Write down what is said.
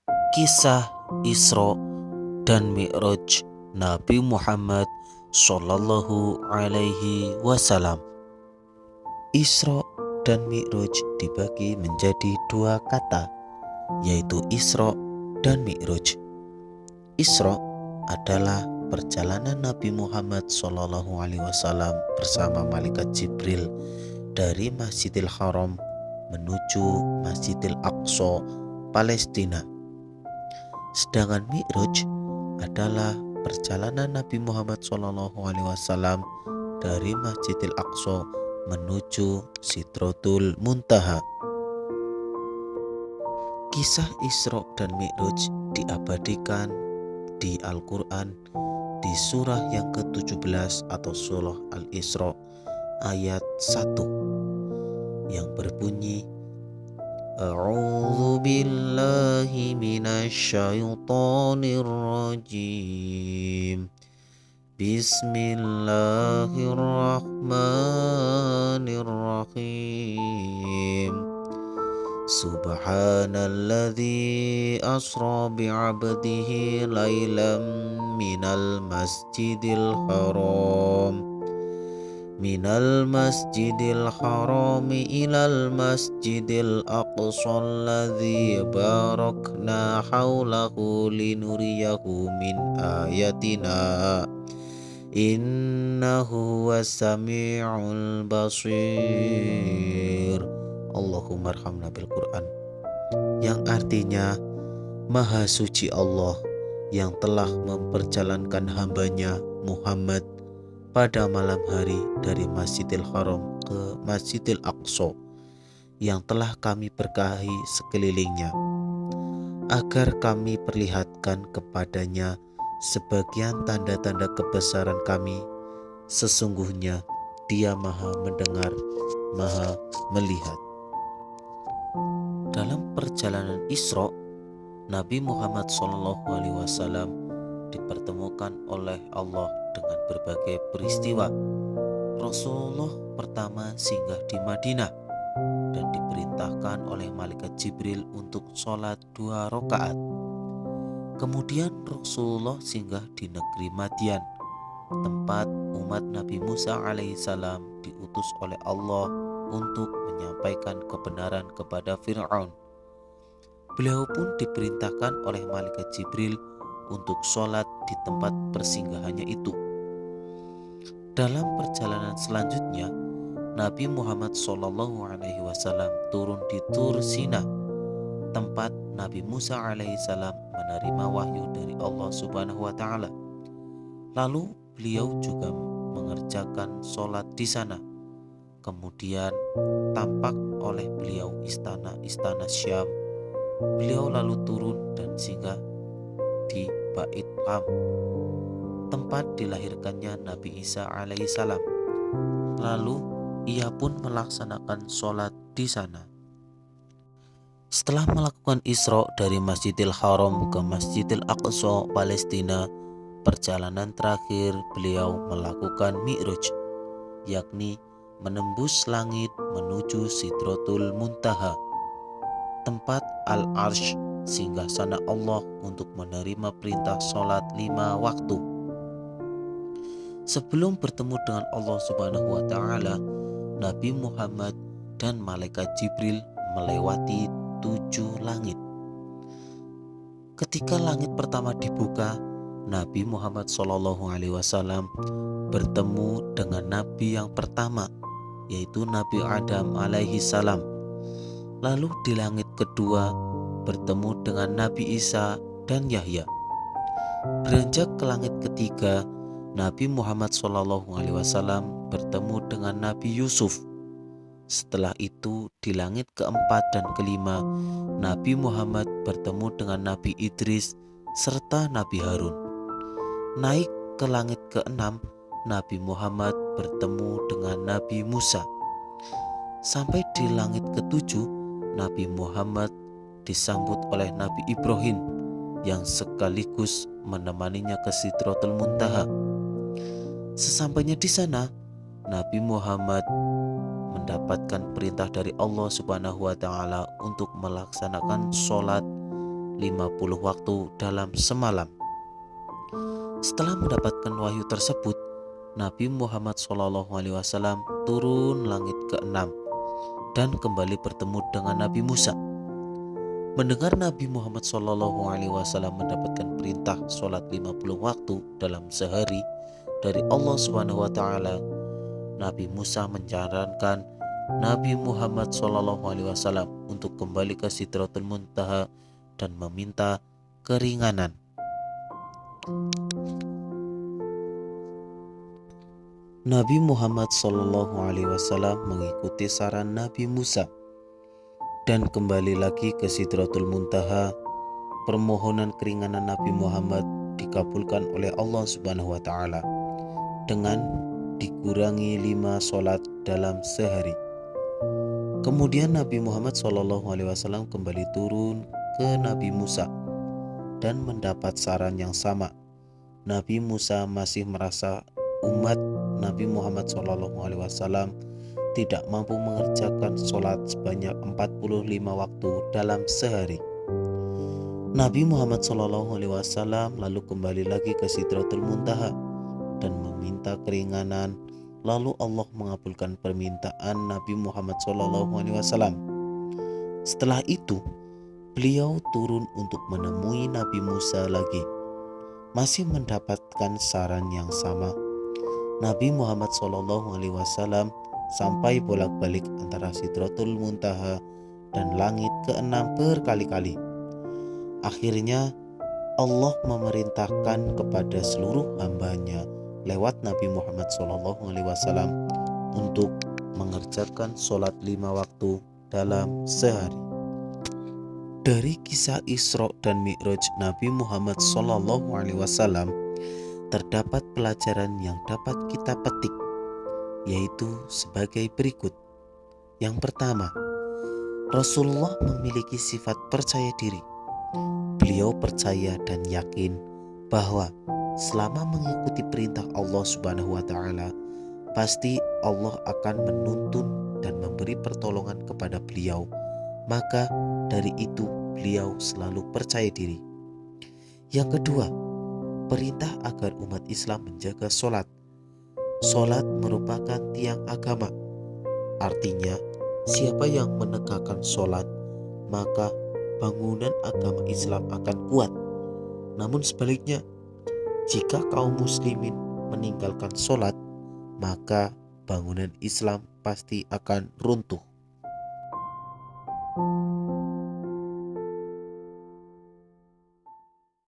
Kisah Isra dan Mi'raj Nabi Muhammad Sallallahu Alaihi Wasallam. Isra dan Mi'raj dibagi menjadi dua kata, yaitu Isra dan Mi'raj. Isra adalah perjalanan Nabi Muhammad Sallallahu Alaihi Wasallam bersama malaikat Jibril dari Masjidil Haram menuju Masjidil Aqsa, Palestina. Sedangkan Mi'raj adalah perjalanan Nabi Muhammad SAW dari Masjidil Aqsa menuju Sidratul Muntaha. Kisah Isra dan Mi'raj diabadikan di Al-Quran di surah yang ke-17 atau surah Al-Isra ayat 1 yang berbunyi, A'udzu billahi minasyaitonir rajim. Bismillahirrahmanirrahim. Subhanalladzi asra bi'abdihi lailam minal masjidil harami ilal masjidil aqsa alladzi barakna haulahu linuriyahu min ayatina innahu was-sami'ul basir. Allahumma arhamna bil Quran, yang artinya Maha Suci Allah yang telah memperjalankan hambanya Muhammad pada malam hari dari Masjidil Haram ke Masjidil Aqsa yang telah kami berkahi sekelilingnya, agar kami perlihatkan kepadanya sebagian tanda-tanda kebesaran kami. Sesungguhnya Dia Maha Mendengar, Maha Melihat. Dalam perjalanan Isra, Nabi Muhammad SAW dipertemukan oleh Allah dengan berbagai peristiwa. Rasulullah pertama singgah di Madinah dan diperintahkan oleh malaikat Jibril untuk sholat 2 rakaat. Kemudian Rasulullah singgah di negeri Madian, tempat umat Nabi Musa alaihissalam diutus oleh Allah untuk menyampaikan kebenaran kepada Fir'aun. Beliau pun diperintahkan oleh malaikat Jibril untuk sholat di tempat persinggahannya itu. Dalam perjalanan selanjutnya, Nabi Muhammad SAW turun di Tur Sina, tempat Nabi Musa alaihissalam menerima wahyu dari Allah Subhanahu wa Ta'ala. Lalu beliau juga mengerjakan sholat di sana. Kemudian tampak oleh beliau istana Syam. Beliau lalu turun dan singgah di Bait Lam, tempat dilahirkannya Nabi Isa alaihissalam. Lalu ia pun melaksanakan sholat di sana. Setelah melakukan Isra dari Masjidil Haram ke Masjidil Aqsa, Palestina, perjalanan terakhir beliau melakukan Mi'raj, yakni menembus langit menuju Sidratul Muntaha, tempat Al-Arsh, singgasana Allah untuk menerima perintah sholat 5 waktu. Sebelum bertemu dengan Allah Subhanahu wa Ta'ala, Nabi Muhammad dan malaikat Jibril melewati 7 langit. Ketika langit pertama dibuka, Nabi Muhammad SAW bertemu dengan Nabi yang pertama, yaitu Nabi Adam alaihi salam. Lalu di langit kedua bertemu dengan Nabi Isa dan Yahya. Beranjak ke langit ketiga, Nabi Muhammad SAW bertemu dengan Nabi Yusuf. Setelah itu di langit keempat dan kelima, Nabi Muhammad bertemu dengan Nabi Idris serta Nabi Harun. Naik ke langit keenam, Nabi Muhammad bertemu dengan Nabi Musa. Sampai di langit ketujuh, Nabi Muhammad disambut oleh Nabi Ibrahim yang sekaligus menemaninya ke Sidratul Muntaha. Sesampainya di sana, Nabi Muhammad mendapatkan perintah dari Allah Subhanahu wa Ta'ala untuk melaksanakan sholat 50 waktu dalam semalam. Setelah mendapatkan wahyu tersebut, Nabi Muhammad SAW turun langit ke-6 dan kembali bertemu dengan Nabi Musa. Mendengar Nabi Muhammad SAW mendapatkan perintah sholat 50 waktu dalam sehari dari Allah SWT, Nabi Musa menyarankan Nabi Muhammad SAW untuk kembali ke Sidratul Muntaha dan meminta keringanan. Nabi Muhammad SAW mengikuti saran Nabi Musa dan kembali lagi ke Sidratul Muntaha. Permohonan keringanan Nabi Muhammad dikabulkan oleh Allah Subhanahu wa Ta'ala dengan dikurangi 5 sholat dalam sehari. Kemudian Nabi Muhammad SAW kembali turun ke Nabi Musa dan mendapat saran yang sama. Nabi Musa masih merasa umat Nabi Muhammad SAW tidak mampu mengerjakan sholat sebanyak 45 waktu dalam sehari. Nabi Muhammad SAW lalu kembali lagi ke Sidratul Muntaha dan meminta keringanan. Lalu Allah mengabulkan permintaan Nabi Muhammad SAW. Setelah itu, beliau turun untuk menemui Nabi Musa lagi, masih mendapatkan saran yang sama. Nabi Muhammad SAW sampai bolak-balik antara Sidratul Muntaha dan langit ke-6 berkali-kali. Akhirnya Allah memerintahkan kepada seluruh hambanya lewat Nabi Muhammad SAW untuk mengerjakan sholat 5 waktu dalam sehari. Dari kisah Isra dan Mi'raj Nabi Muhammad SAW terdapat pelajaran yang dapat kita petik, yaitu sebagai berikut. Yang pertama, Rasulullah memiliki sifat percaya diri. Beliau percaya dan yakin bahwa selama mengikuti perintah Allah Subhanahu wa Ta'ala, pasti Allah akan menuntun dan memberi pertolongan kepada beliau. Maka dari itu beliau selalu percaya diri. Yang kedua, perintah agar umat Islam menjaga sholat. Sholat merupakan tiang agama. Artinya, siapa yang menegakkan sholat, maka bangunan agama Islam akan kuat. Namun sebaliknya, jika kaum muslimin meninggalkan sholat, maka bangunan Islam pasti akan runtuh.